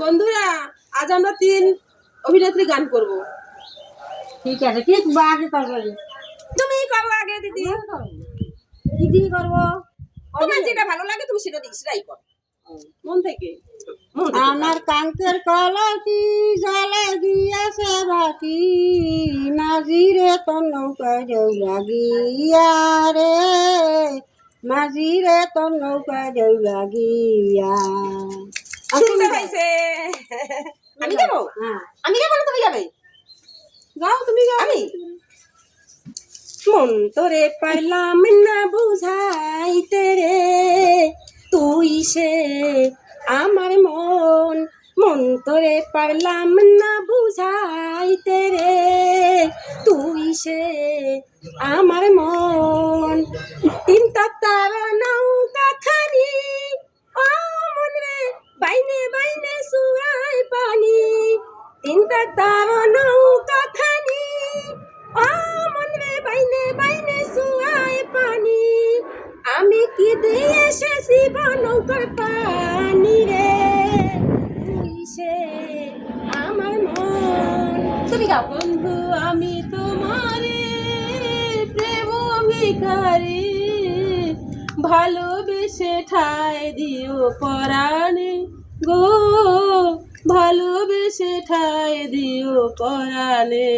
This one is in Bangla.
বন্ধুরা, আজ আমরা 3 অভিনেত্রী গান করব। ঠিক আছে, কে আগে করবে? তুমি করো আগে দিদি। দিদি করবো। তোমার যেটা ভালো লাগে তুমি সেটাই করো মন থেকে। আমার কাঙ্কের কলকি জলে গিয়াছে বাকি, মাঝিরে তোর নৌকায় ঢেউ লাগিয়া রে, মাঝিরে তোর নৌকায় ঢেউ লাগিয়া। শুনতে পাইছে। আমি গাবো? হ্যাঁ, আমি গাবো না তুমি গাবে? গাও, তুমি গাও। আমি মন তোরে পারলাম না বুঝাইতে রে, তুই সে আমার মন। মন তোরে পারলাম না বুঝাইতে রে, তুই সে আমার মন। তিন তার নৌকা খানি, ও মন রে বাইনে বাইনে সুরাই পানি। তিন তার নৌকা খানি, ও মন রে বাইনে বাইনে সুরাই পানি। আমি কি দিয়ে এসেছি নৌকার পানি রে, তুই সে আমার মন। তুমি গাও। বন্ধু আমি তোমারে প্রেম ভিখারি, ভালোবেসে ঠায় দিও পরাণে গো, ভালোবেসে ঠায় দিও পরাণে।